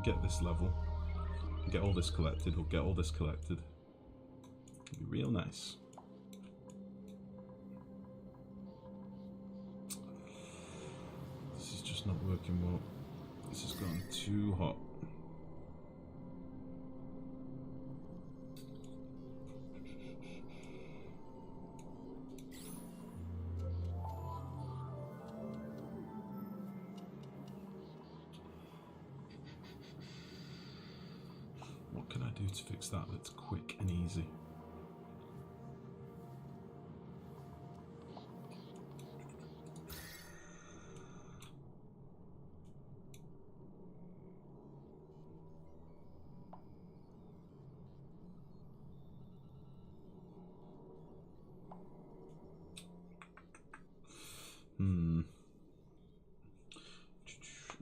can get this level, get all this collected, we'll get all this collected. It'll be real nice. This is just not working well. This has gone too hot. What can I do to fix that that's quick and easy?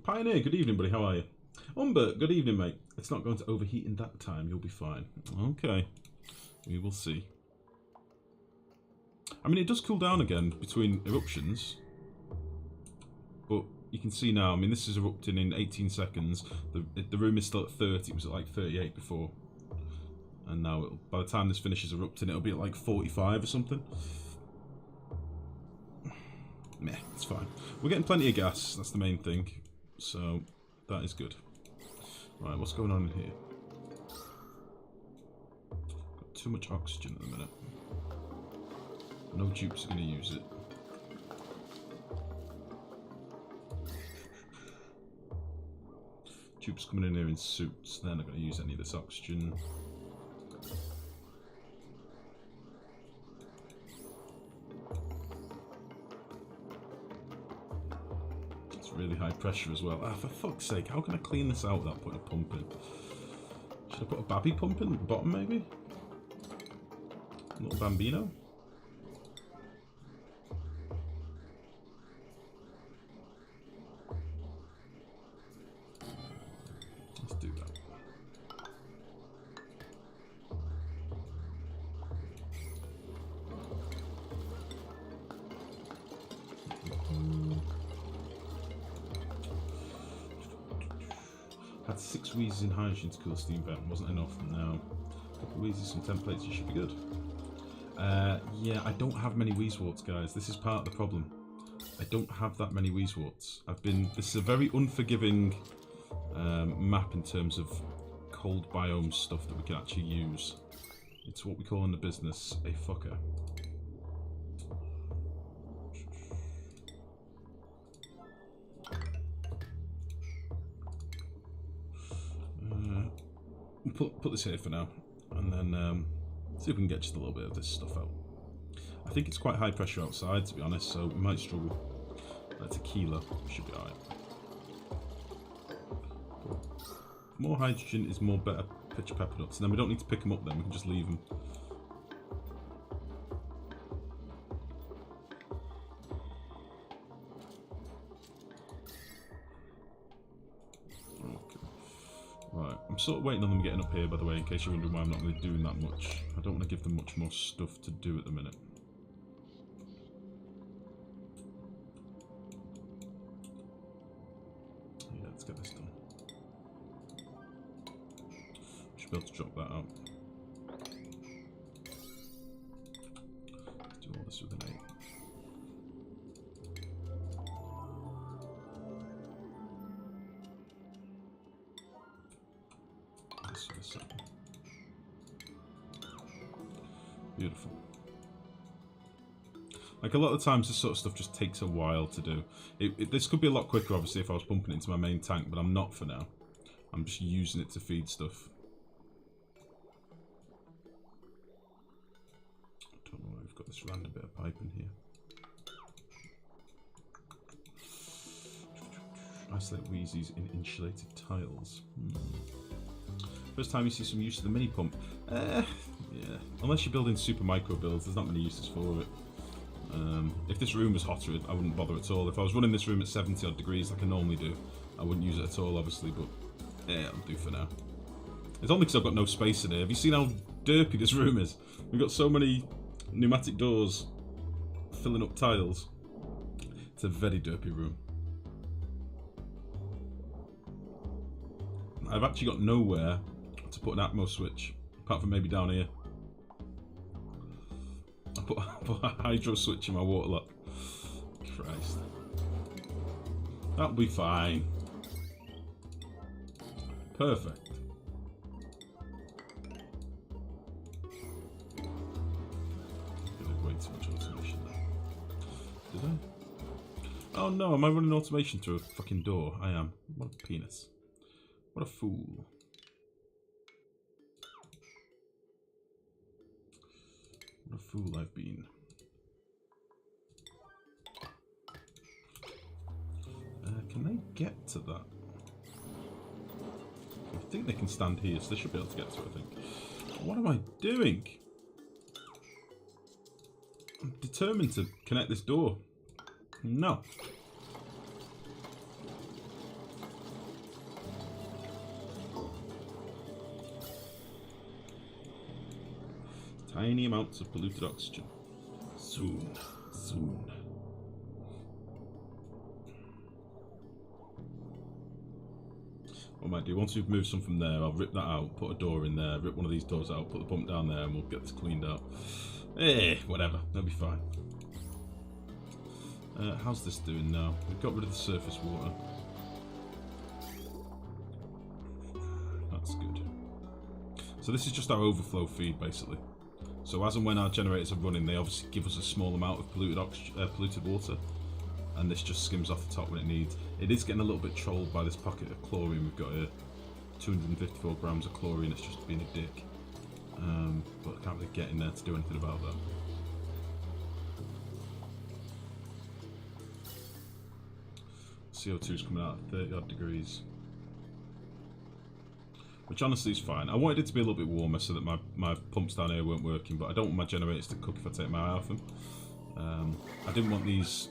Pioneer, good evening, buddy. How are you? Umbert, good evening, mate. It's not going to overheat in that time. You'll be fine. Okay. We will see. I mean, it does cool down again between eruptions. But you can see now, I mean, this is erupting in 18 seconds. The room is still at 30. It was at like 38 before. And now, by the time this finishes erupting, it'll be at like 45 or something. Meh, it's fine. We're getting plenty of gas. That's the main thing. So, that is good. Right, what's going on in here? Got too much oxygen at the minute. No dupes are going to use it. Dupes coming in here in suits. They're not going to use any of this oxygen. Really high pressure as well. Ah, for fuck's sake, how can I clean this out without putting a pump in? Should I put a babby pump in at the bottom, maybe? A little bambino? Let's do that. Had 6 wheezes in hydrogen to cool steam vent. Wasn't enough. No. A couple of wheezes, some templates, you should be good. Yeah, I don't have many wheezeworts, guys. This is part of the problem. I don't have that many wheezeworts. This is a very unforgiving map in terms of cold biome stuff that we can actually use. It's what we call in the business a fucker. Put this here for now, and then see if we can get just a little bit of this stuff out. I think it's quite high pressure outside, to be honest, so we might struggle. Tequila should be alright. More hydrogen is more better pitch pepper nuts, and then we don't need to pick them up then, we can just leave them. Right, I'm sort of waiting on them getting up here, by the way, in case you're wondering why I'm not really doing that much. I don't want to give them much more stuff to do at the minute. Yeah, let's get this done. Should be able to drop that out. Do all this with an 8. Beautiful. Like, a lot of the times this sort of stuff just takes a while to do. This could be a lot quicker, obviously, if I was pumping it into my main tank, but I'm not for now. I'm just using it to feed stuff. I don't know why we've got this random bit of pipe in here. Isolate wheezies in insulated tiles. First time you see some use of the mini pump. Yeah, unless you're building super micro builds, there's not many uses for it. If this room was hotter, I wouldn't bother at all. If I was running this room at 70 odd degrees like I normally do, I wouldn't use it at all, obviously, but yeah, it'll do for now. It's only because I've got no space in here. Have you seen how derpy this room is? We've got so many pneumatic doors filling up tiles. It's a very derpy room. I've actually got nowhere to put an Atmo switch, apart from maybe down here. I put a hydro switch in my water lock. Christ. That'll be fine. Perfect. Way too much automation there. Did I? Oh no, am I running automation through a fucking door? I am. What a penis. What a fool. What a fool I've been. Can they get to that? I think they can stand here, so they should be able to get to it, I think. What am I doing? I'm determined to connect this door. No. Tiny amounts of polluted oxygen. Soon. Soon. What I might do, once we've moved some from there, I'll rip that out, put a door in there, rip one of these doors out, put the pump down there, and we'll get this cleaned out. Whatever. That'll be fine. How's this doing now? We've got rid of the surface water. That's good. So this is just our overflow feed, basically. So as and when our generators are running, they obviously give us a small amount of polluted water. And this just skims off the top when it needs. It is getting a little bit trolled by this pocket of chlorine we've got here. 254 grams of chlorine, it's just being a dick. But I can't really get in there to do anything about that. CO2 is coming out at 30 odd degrees. Which honestly is fine. I wanted it to be a little bit warmer so that my pumps down here weren't working, but I don't want my generators to cook if I take my eye off them. I didn't want these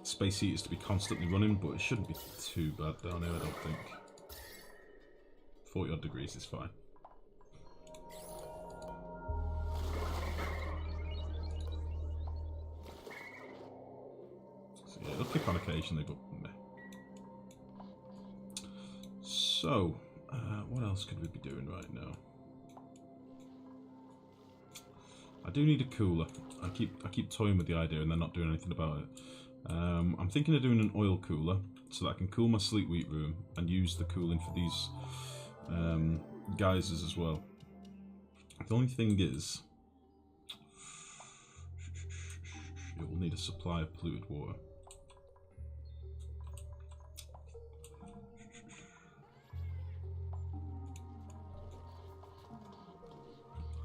space heaters to be constantly running, but it shouldn't be too bad down here, I don't think. 40 odd degrees is fine. So yeah, it'll kick on occasionally, but meh. So, what else could we be doing right now? I do need a cooler. I keep toying with the idea and they're not doing anything about it. I'm thinking of doing an oil cooler so that I can cool my sleep wheat room and use the cooling for these geysers as well. The only thing is, it will need a supply of polluted water.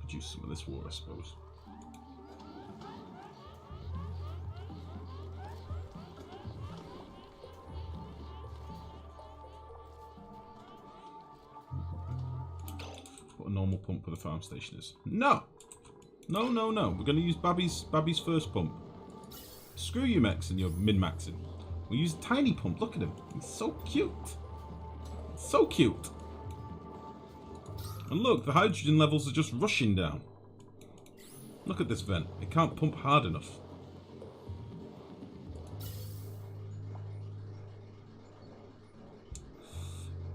Could use some of this water, I suppose. What a normal pump for the farm station is. No! No, no, no. We're going to use Babby's first pump. Screw you, Mex, and your min-maxing. We'll use a tiny pump. Look at him. He's so cute. So cute. And look, the hydrogen levels are just rushing down. Look at this vent. It can't pump hard enough.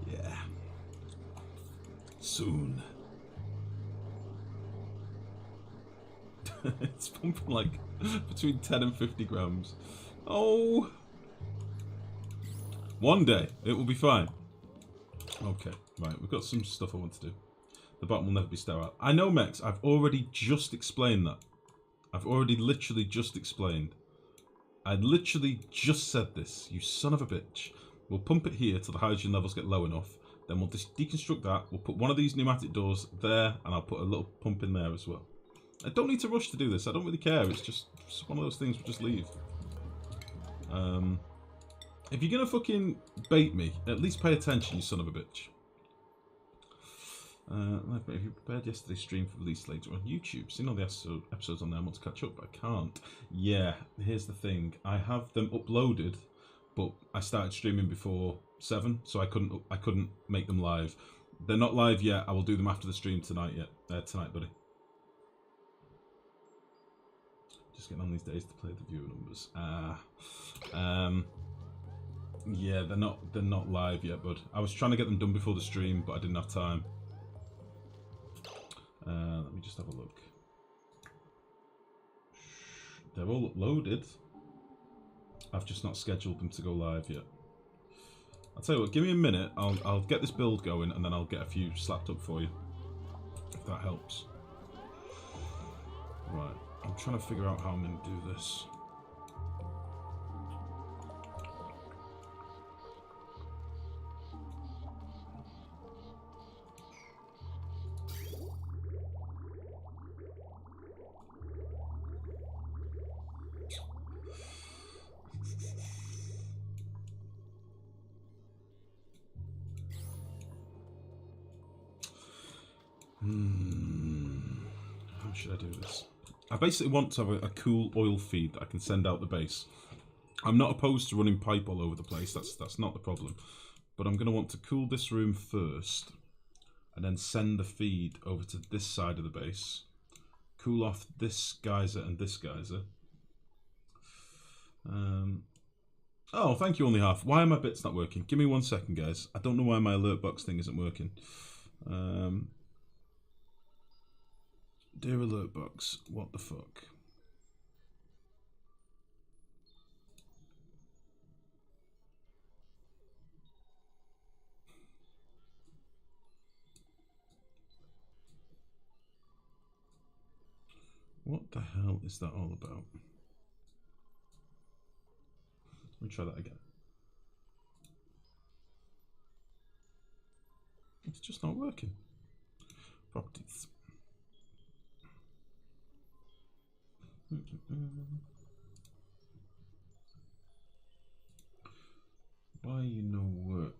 Yeah. Soon. It's pumping like between 10 and 50 grams. Oh. One day it will be fine. Okay, right, we've got some stuff I want to do. The bottom will never be sterile. I know, Mex, I've already just explained that. I've already literally just explained. I literally just said this, you son of a bitch. We'll pump it here till the hydrogen levels get low enough. Then we'll just deconstruct that. We'll put one of these pneumatic doors there, and I'll put a little pump in there as well. I don't need to rush to do this. I don't really care. It's just one of those things we'll just leave. If you're going to fucking bait me, at least pay attention, you son of a bitch. If you prepared yesterday's stream for release later on YouTube, seen all the episodes on there, I want to catch up, but I can't. Yeah, here's the thing. I have them uploaded, but I started streaming before 7, so I couldn't make them live. They're not live yet. I will do them after the stream tonight, tonight, buddy. Just getting on these days to play the viewer numbers. Yeah, they're not live yet, bud. I was trying to get them done before the stream, but I didn't have time. Let me just have a look. They're all uploaded. I've just not scheduled them to go live yet. I'll tell you what, give me a minute. I'll get this build going, and then I'll get a few slapped up for you, if that helps. Right, I'm trying to figure out how I'm going to do this. How should I do this? I basically want to have a cool oil feed that I can send out the base. I'm not opposed to running pipe all over the place, that's not the problem. But I'm going to want to cool this room first, and then send the feed over to this side of the base. Cool off this geyser and this geyser. Oh, thank you, only half. Why are my bits not working? Give me 1 second, guys. I don't know why my alert box thing isn't working. Dear alert box, what the fuck? What the hell is that all about? Let me try that again. It's just not working. Properties. Why you no work,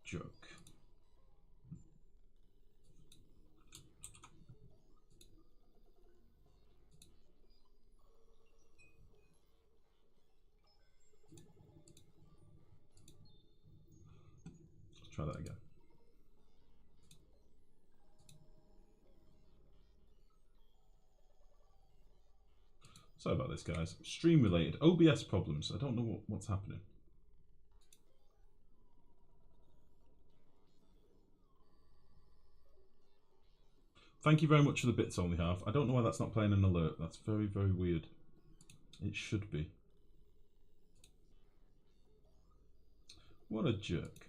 joke? Let's try that again. Sorry about this, guys. Stream related. OBS problems. I don't know what's happening. Thank you very much for the bits, only half. I don't know why that's not playing an alert. That's very, very weird. It should be. What a jerk.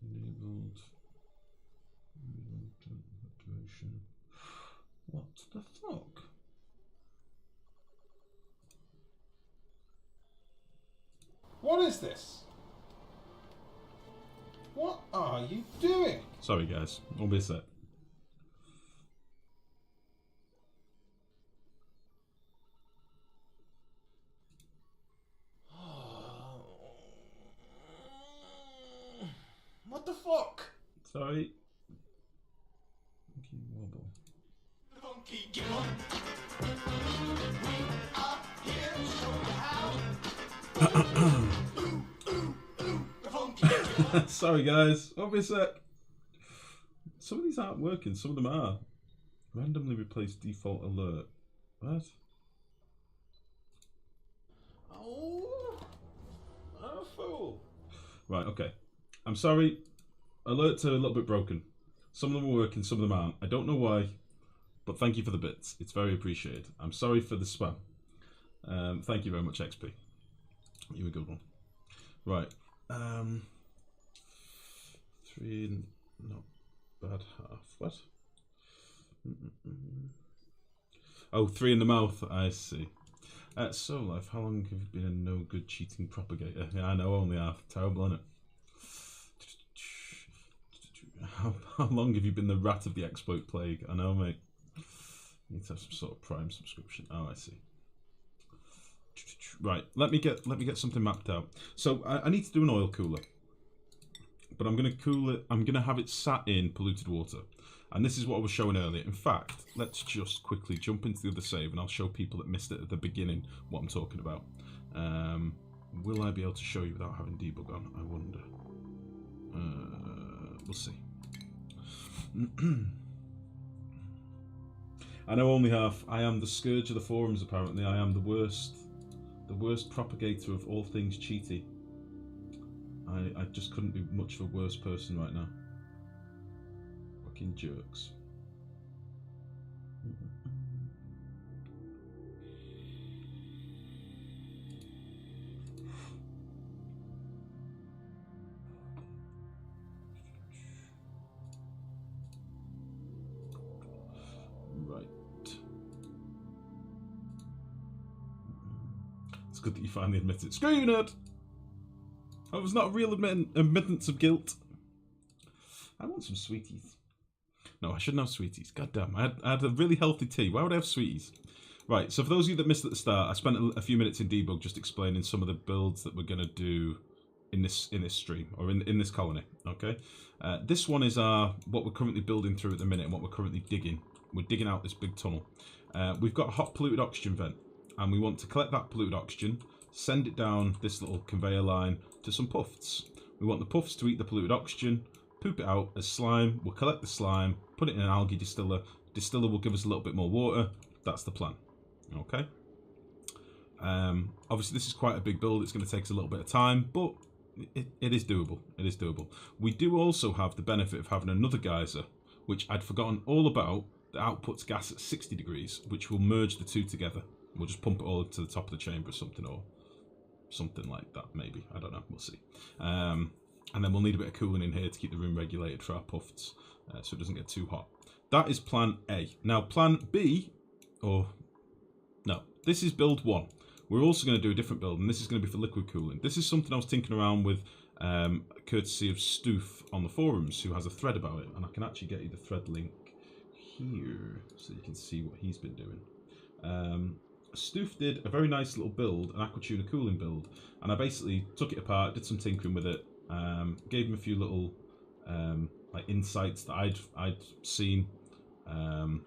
Enabled. Activation. What the fuck? What is this? What are you doing? Sorry, guys. Won't be a sec. What the fuck? Sorry. Funky wobble. Funky giggle. We are here to show you how. The funky giggle. Sorry, guys. Won't be a sec. Some of these aren't working. Some of them are. Randomly replace default alert. What? Oh, I'm a fool. Right, okay. I'm sorry. Alerts are a little bit broken. Some of them are working, some of them aren't. I don't know why, but thank you for the bits. It's very appreciated. I'm sorry for the spam. Thank you very much, XP. You a good one. Right. 3 and not bad half. What? Oh, 3 in the mouth. I see. So, Life, how long have you been a no good cheating propagator? Yeah, I know, only half. Terrible, isn't it? How long have you been the rat of the exploit plague? I know, mate. You need to have some sort of Prime subscription. Oh, I see. Right, let me get something mapped out. So I need to do an oil cooler, but I'm going to cool it. I'm going to have it sat in polluted water, and this is what I was showing earlier. In fact, let's just quickly jump into the other save, and I'll show people that missed it at the beginning what I'm talking about. Will I be able to show you without having debug on? I wonder. We'll see. I know, only half. I am the scourge of the forums, apparently. I am the worst The worst propagator of all things cheaty. I just couldn't be much of a worse person right now. Fucking jerks. Right. It's good that you finally admit it. Screw you, nerd! That was not a real admittance of guilt. I want some sweeties. No, I shouldn't have sweeties. God damn. I had a really healthy tea. Why would I have sweeties? Right, so for those of you that missed at the start, I spent a few minutes in debug just explaining some of the builds that we're going to do in this stream, or in this colony, okay? This one is what we're currently building through at the minute and what we're currently digging. We're digging out this big tunnel. We've got a hot polluted oxygen vent, and we want to collect that polluted oxygen, send it down this little conveyor line to some pufts. We want the pufts to eat the polluted oxygen, poop it out as slime. We'll collect the slime, put it in an algae distiller. Distiller will give us a little bit more water. That's the plan. Okay. Obviously, this is quite a big build. It's going to take us a little bit of time, but it is doable. It is doable. We do also have the benefit of having another geyser, which I'd forgotten all about, that outputs gas at 60 degrees, which will merge the two together. We'll just pump it all to the top of the chamber or something, like that, maybe. I don't know. We'll see. And then we'll need a bit of cooling in here to keep the room regulated for our pufts, so it doesn't get too hot. That is plan A. Now, plan B, this is build 1. We're also going to do a different build, and this is going to be for liquid cooling. This is something I was tinkering around with, courtesy of Stoof on the forums, who has a thread about it, and I can actually get you the thread link here, so you can see what he's been doing. Stoof did a very nice little build, an aquatuna cooling build, and I basically took it apart, did some tinkering with it, gave him a few little like insights that I'd seen, and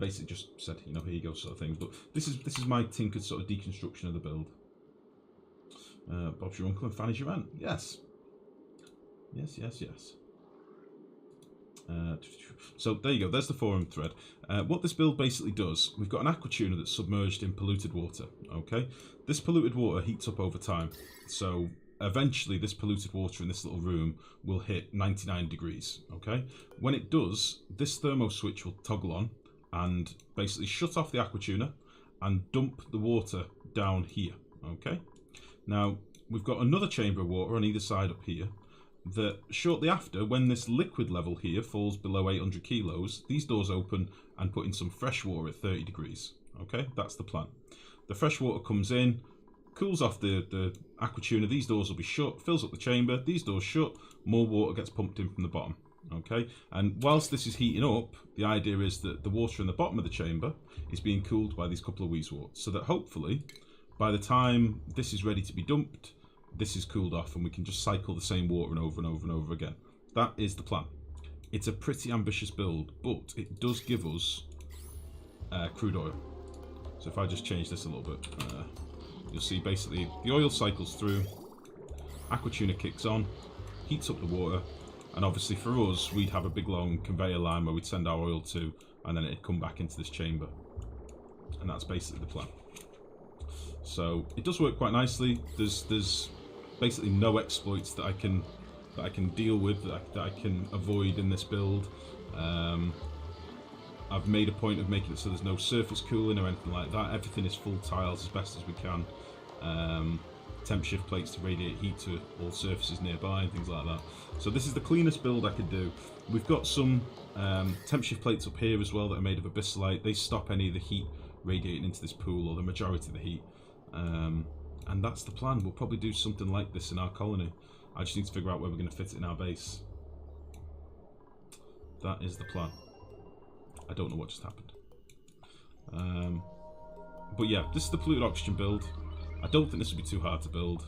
basically just said, you know, here you go, sort of thing. But this is my tinkered sort of deconstruction of the build. Bob's your uncle and Fanny's your aunt. Yes. Yes. So there you go, there's the forum thread. What this build basically does, we've got an aquatuna that's submerged in polluted water, okay? This polluted water heats up over time, so eventually this polluted water in this little room will hit 99 degrees, okay? When it does, this thermo switch will toggle on and basically shut off the aquatuna and dump the water down here, okay? Now, we've got another chamber of water on either side up here, that shortly after, when this liquid level here falls below 800 kilos, these doors open and put in some fresh water at 30 degrees. Okay, that's the plan. The fresh water comes in, cools off the aquatuna, these doors will be shut, fills up the chamber, these doors shut, more water gets pumped in from the bottom. Okay, and whilst this is heating up, the idea is that the water in the bottom of the chamber is being cooled by these couple of wheezworts, so that hopefully, by the time this is ready to be dumped, this is cooled off and we can just cycle the same water and over and over and over again. That is the plan. It's a pretty ambitious build, but it does give us crude oil. So if I just change this a little bit, you'll see basically the oil cycles through, aquatuna kicks on, heats up the water, and obviously for us, we'd have a big long conveyor line where we'd send our oil to, and then it'd come back into this chamber. And that's basically the plan. So it does work quite nicely. There's basically no exploits that I can deal with, that I can avoid in this build. I've made a point of making it so there's no surface cooling or anything like that. Everything is full tiles as best as we can. Temp shift plates to radiate heat to all surfaces nearby and things like that. So this is the cleanest build I could do. We've got some temp shift plates up here as well that are made of abyssalite. They stop any of the heat radiating into this pool, or the majority of the heat. And that's the plan. We'll probably do something like this in our colony. I just need to figure out where we're going to fit it in our base. That is the plan. I don't know what just happened. But yeah, this is the polluted oxygen build. I don't think this will be too hard to build.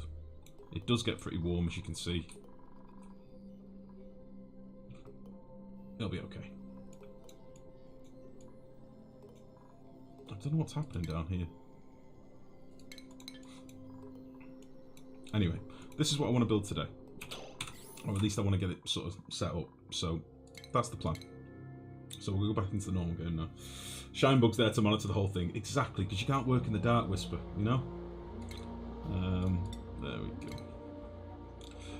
It does get pretty warm, as you can see. It'll be okay. I don't know what's happening down here. Anyway, this is what I want to build today. Or at least I want to get it sort of set up. So, that's the plan. So we'll go back into the normal game now. Shinebug's there to monitor the whole thing. Exactly, because you can't work in the dark, Whisper, you know? There we go.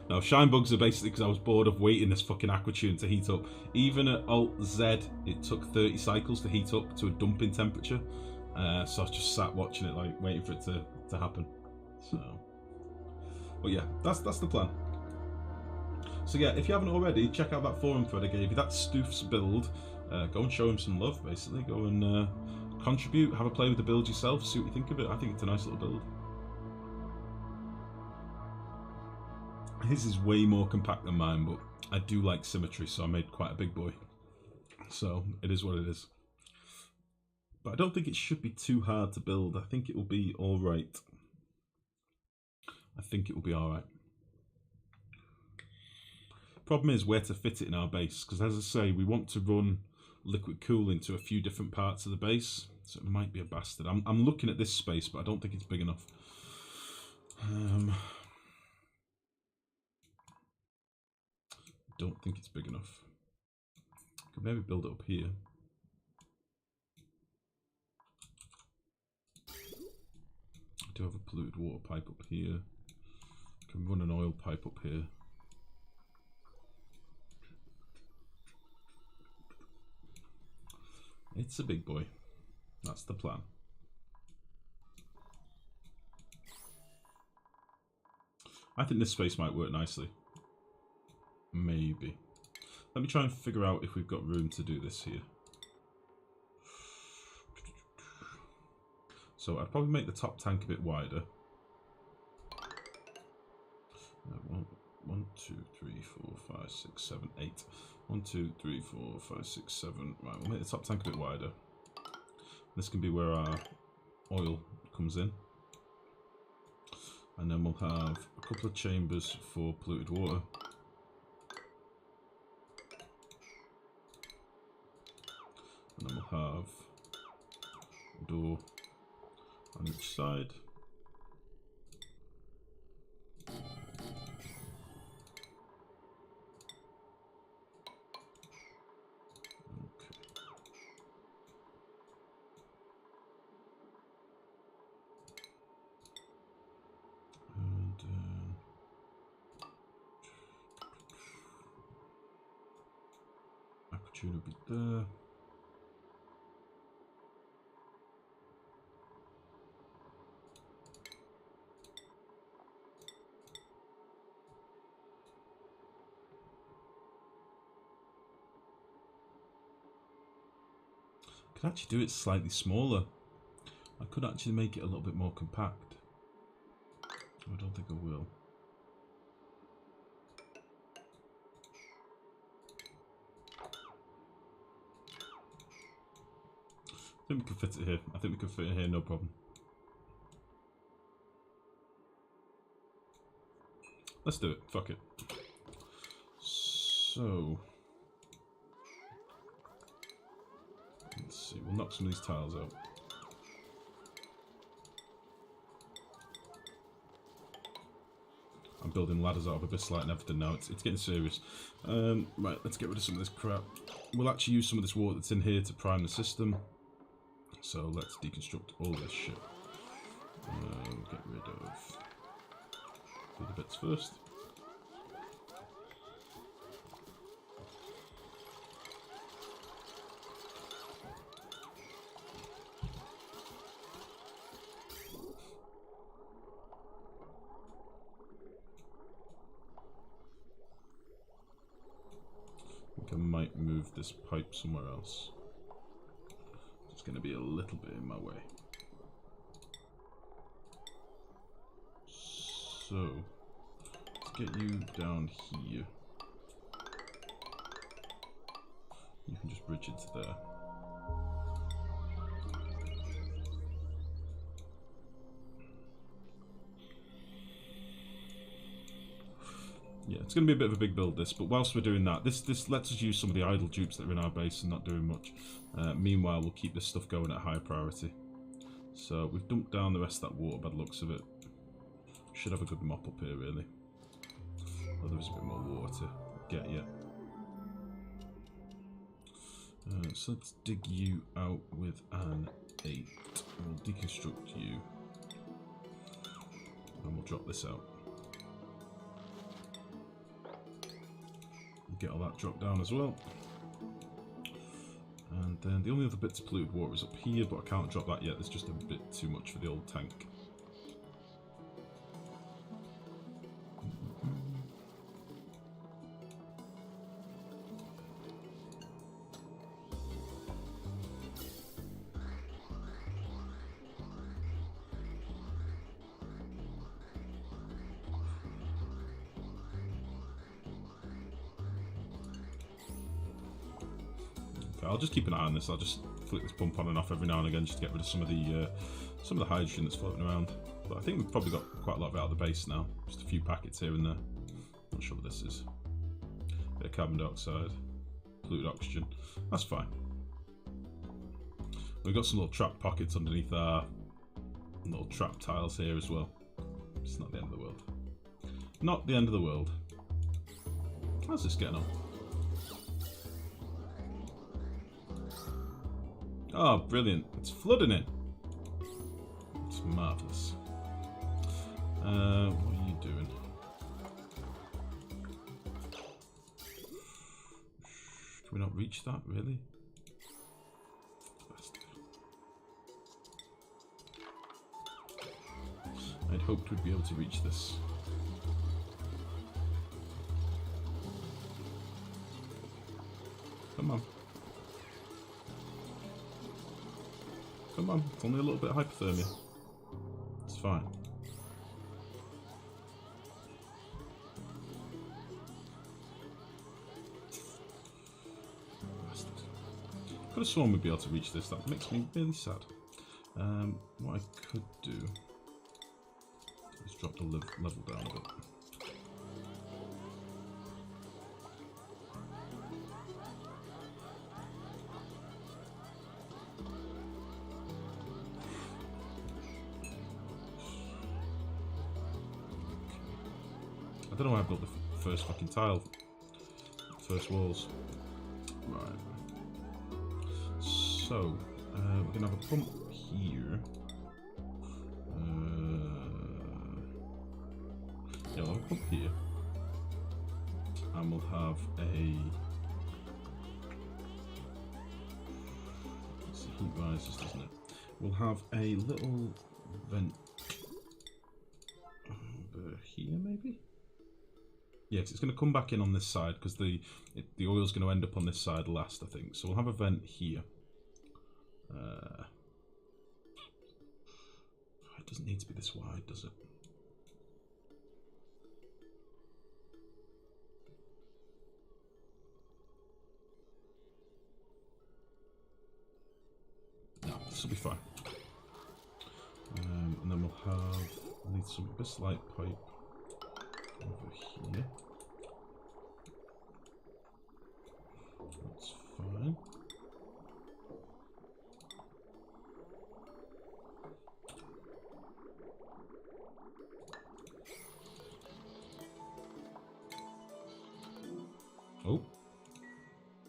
Now, Shinebugs are basically because I was bored of waiting this fucking aquatune to heat up. Even at Alt-Z, it took 30 cycles to heat up to a dumping temperature. So I just sat watching it, like, waiting for it to happen. So... But yeah, that's the plan. So yeah, if you haven't already, check out that forum thread I gave you. That's Stoof's build. Go and show him some love, basically. Go and contribute, have a play with the build yourself, see what you think of it. I think it's a nice little build. His is way more compact than mine, but I do like symmetry, so I made quite a big boy. So it is what it is. But I don't think it should be too hard to build. I think it will be alright. I think it will be alright. Problem is where to fit it in our base, because as I say, we want to run liquid cooling to a few different parts of the base, so it might be a bastard. I'm looking at this space, but I don't think it's big enough. Don't think it's big enough. Could maybe build it up here. I do have a polluted water pipe up here. Can run an oil pipe up here. It's a big boy. That's the plan. I think this space might work nicely. Maybe. Let me try and figure out if we've got room to do this here. So I'd probably make the top tank a bit wider. 1, 2, 3, 4, 5, 6, 7, 8. 1, 2, 3, 4, 5, 6, 7. Right, we'll make the top tank a bit wider. This can be where our oil comes in. And then we'll have a couple of chambers for polluted water. And then we'll have a door on each side. Aquatune will be there. I could actually do it slightly smaller. I could actually make it a little bit more compact. I don't think I will. I think we can fit it here. I think we can fit it here, no problem. Let's do it. Fuck it. So... let's see, we'll knock some of these tiles out. I'm building ladders out of abyssite and everything now. It's getting serious. Right, let's get rid of some of this crap. We'll actually use some of this water that's in here to prime the system. So let's deconstruct all this shit. Get rid of the bits first. I think I might move this pipe somewhere else. It's going to be a little bit in my way. So, let's get you down here. You can just bridge into there. Yeah, it's going to be a bit of a big build this, but whilst we're doing that, this lets us use some of the idle dupes that are in our base and not doing much. Meanwhile, we'll keep this stuff going at higher priority. So we've dumped down the rest of that water by the looks of it. Should have a good mop up here, really. Oh, there's a bit more water to get yet. So let's dig you out with an 8. We'll deconstruct you. And we'll drop this out. Get all that dropped down as well. And then the only other bits of polluted water is up here, but I can't drop that yet. There's just a bit too much for the old tank. I'll just keep an eye on this. I'll just flick this pump on and off every now and again just to get rid of some of the hydrogen that's floating around. But I think we've probably got quite a lot of it out of the base now. Just a few packets here and there. Not sure what this is. Bit of carbon dioxide, polluted oxygen. That's fine. We've got some little trap pockets underneath our little trap tiles here as well. It's not the end of the world. Not the end of the world. How's this getting on? Oh, brilliant. It's flooding in. It's marvellous. What are you doing? Can we not reach that, really? Bastard. I'd hoped we'd be able to reach this. Come on. Come on, it's only a little bit of hypothermia. It's fine. Could have sworn we'd be able to reach this. That makes me really sad. What I could do is drop the level down a bit. I don't know why I built the first fucking tile. First walls. Right. So, we're going to have a pump here. Yeah, we'll have a pump here. And we'll have a... It's the heat rises, doesn't it? We'll have a little vent over here, maybe? Yeah, cause it's going to come back in on this side because the oil's going to end up on this side last, I think. So we'll have a vent here. It doesn't need to be this wide, does it? No, this will be fine. And then we'll need some this light pipe over here. That's fine. Oh,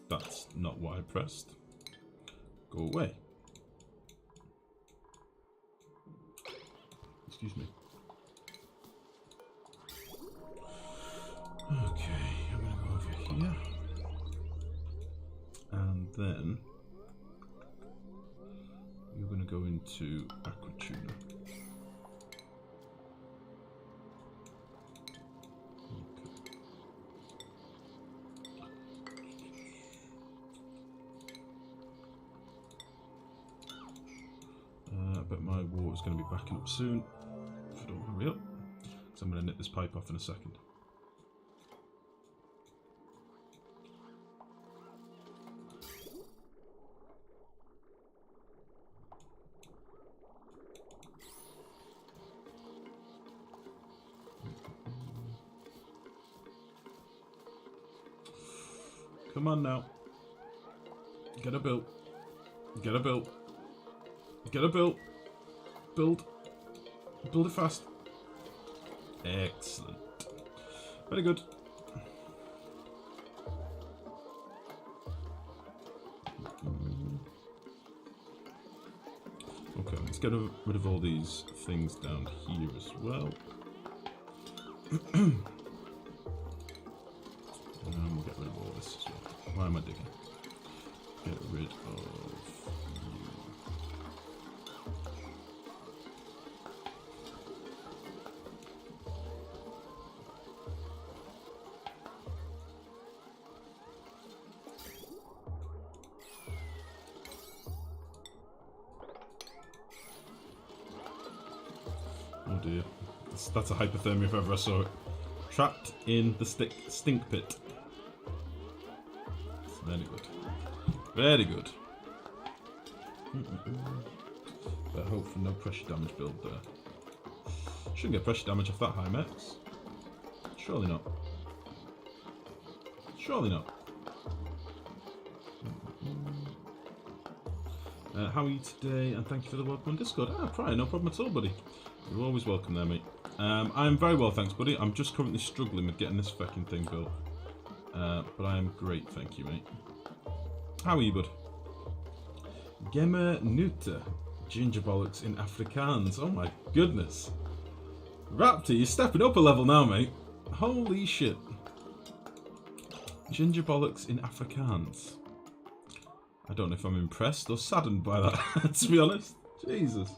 that's not what I pressed. Go away. Excuse me. Okay, I'm gonna go over here. And then you're gonna go into Aquatuner. I bet my water's going to be backing up soon if I don't hurry up, because I'm going to nip this pipe off in a second. Come on now. Get a build. Get a build. Get a build. Build. Build it fast. Excellent. Very good. get rid of all these things down here as well. And we'll get rid of all this as well. Why am I digging? Get rid of you. Oh dear. That's a hypothermia if ever I saw it. Trapped in the stink pit. Very good. Very good. But hopefully no pressure damage build there. Shouldn't get pressure damage off that high max. Surely not. Surely not. How are you today? And thank you for the welcome on Discord. Ah, Prior, no problem at all, buddy. You're always welcome there, mate. I'm very well, thanks, buddy. I'm just currently struggling with getting this fucking thing built. But I am great, thank you, mate. How are you, bud? Gemma Nuta. Ginger bollocks in Afrikaans. Oh my goodness. Raptor, you're stepping up a level now, mate. Holy shit. Ginger bollocks in Afrikaans. I don't know if I'm impressed or saddened by that, to be honest. Jesus.